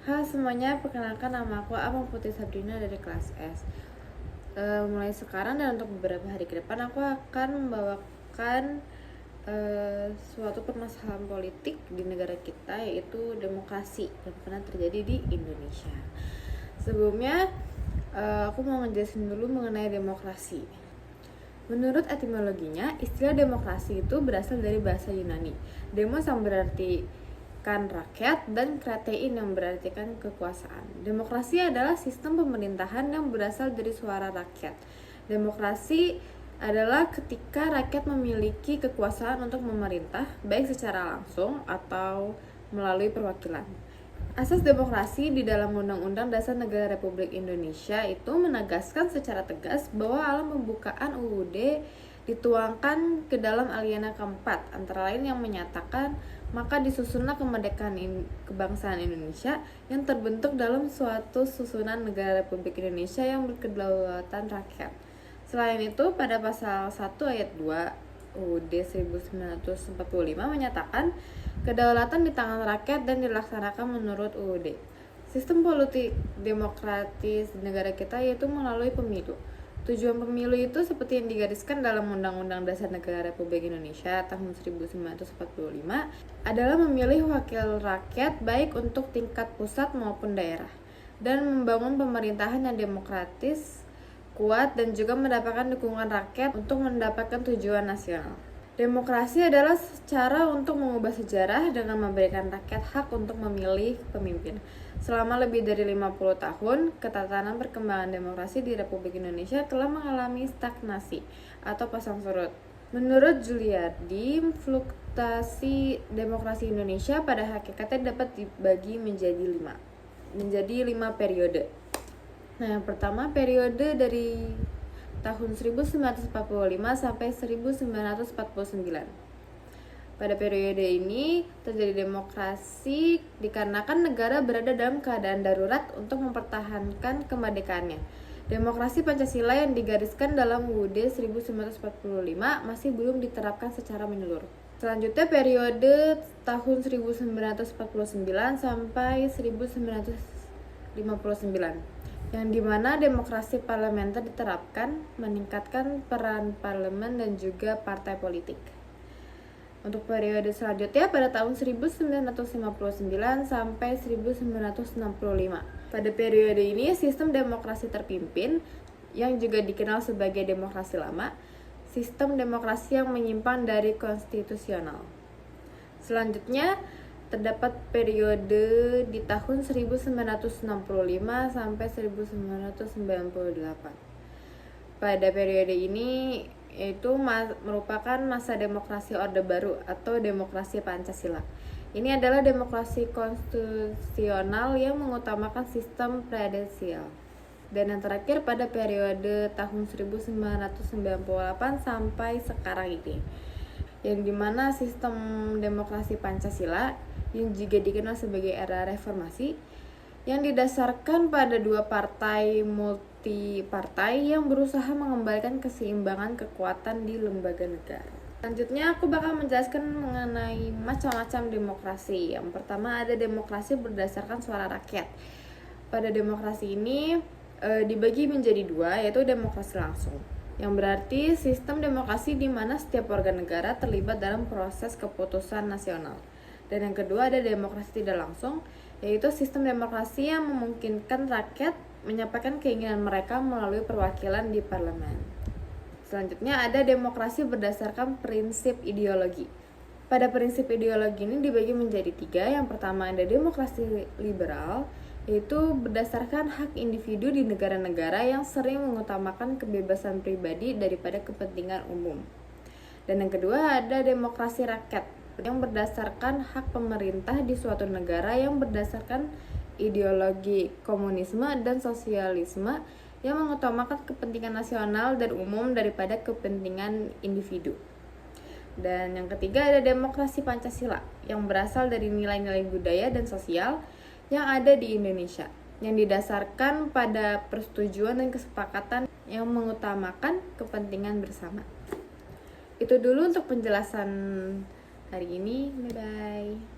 Hai semuanya, perkenalkan nama aku Amang Putri Sabrina dari kelas S. Mulai sekarang dan untuk beberapa hari ke depan aku akan membawakan suatu permasalahan politik di negara kita, yaitu demokrasi yang pernah terjadi di Indonesia. Sebelumnya aku mau ngejelasin dulu mengenai demokrasi. Menurut etimologinya, istilah demokrasi itu berasal dari bahasa Yunani. Demos yang berarti kan rakyat, dan kratein yang berartikan kekuasaan. Demokrasi adalah sistem pemerintahan yang berasal dari suara rakyat. Demokrasi adalah ketika rakyat memiliki kekuasaan untuk memerintah, baik secara langsung atau melalui perwakilan. Asas demokrasi di dalam Undang-Undang Dasar Negara Republik Indonesia itu menegaskan secara tegas bahwa alam pembukaan UUD dituangkan ke dalam alinea keempat, antara lain yang menyatakan maka disusunlah kemerdekaan kebangsaan Indonesia yang terbentuk dalam suatu susunan negara Republik Indonesia yang berkedaulatan rakyat. Selain itu, pada pasal 1 ayat 2 UUD 1945 menyatakan kedaulatan di tangan rakyat dan dilaksanakan menurut UUD. Sistem politik demokratis di negara kita yaitu melalui pemilu. Tujuan pemilu itu seperti yang digariskan dalam Undang-Undang Dasar Negara Republik Indonesia tahun 1945 adalah memilih wakil rakyat baik untuk tingkat pusat maupun daerah, dan membangun pemerintahan yang demokratis, kuat, dan juga mendapatkan dukungan rakyat untuk mendapatkan tujuan nasional. Demokrasi adalah cara untuk mengubah sejarah dengan memberikan rakyat hak untuk memilih pemimpin. Selama lebih dari 50 tahun, ketatanan perkembangan demokrasi di Republik Indonesia telah mengalami stagnasi atau pasang surut. Menurut Juliardi, fluktuasi demokrasi Indonesia pada hakikatnya dapat dibagi menjadi lima periode. Nah, yang pertama periode dari tahun 1945 sampai 1949. Pada periode ini terjadi demokrasi dikarenakan negara berada dalam keadaan darurat untuk mempertahankan kemerdekaannya. Demokrasi Pancasila yang digariskan dalam UUD 1945 masih belum diterapkan secara menyeluruh. Selanjutnya periode tahun 1949 sampai 1959, yang dimana demokrasi parlementer diterapkan, meningkatkan peran parlemen dan juga partai politik. Untuk periode selanjutnya pada tahun 1959 sampai 1965. Pada periode ini sistem demokrasi terpimpin, yang juga dikenal sebagai demokrasi lama, sistem demokrasi yang menyimpang dari konstitusional. Selanjutnya terdapat periode di tahun 1965 sampai 1998. Pada periode ini yaitu merupakan masa demokrasi Orde Baru atau demokrasi Pancasila. Ini adalah demokrasi konstitusional yang mengutamakan sistem presidensial. Dan yang terakhir pada periode tahun 1998 sampai sekarang ini, yang dimana sistem demokrasi Pancasila yang juga dikenal sebagai era reformasi, yang didasarkan pada dua partai multipartai yang berusaha mengembalikan keseimbangan kekuatan di lembaga negara. Selanjutnya aku bakal menjelaskan mengenai macam-macam demokrasi. Yang pertama ada demokrasi berdasarkan suara rakyat. Pada demokrasi ini dibagi menjadi dua, yaitu demokrasi langsung, yang berarti sistem demokrasi di mana setiap warga negara terlibat dalam proses keputusan nasional. Dan yang kedua ada demokrasi tidak langsung, yaitu sistem demokrasi yang memungkinkan rakyat menyampaikan keinginan mereka melalui perwakilan di parlemen. Selanjutnya ada demokrasi berdasarkan prinsip ideologi. Pada prinsip ideologi ini dibagi menjadi tiga. Yang pertama ada demokrasi liberal, yaitu berdasarkan hak individu di negara-negara yang sering mengutamakan kebebasan pribadi daripada kepentingan umum. Dan yang kedua ada demokrasi rakyat, yang berdasarkan hak pemerintah di suatu negara yang berdasarkan ideologi komunisme dan sosialisme yang mengutamakan kepentingan nasional dan umum daripada kepentingan individu. Dan yang ketiga ada demokrasi Pancasila, yang berasal dari nilai-nilai budaya dan sosial yang ada di Indonesia, yang didasarkan pada persetujuan dan kesepakatan yang mengutamakan kepentingan bersama. Itu dulu untuk penjelasan hari ini. Bye-bye.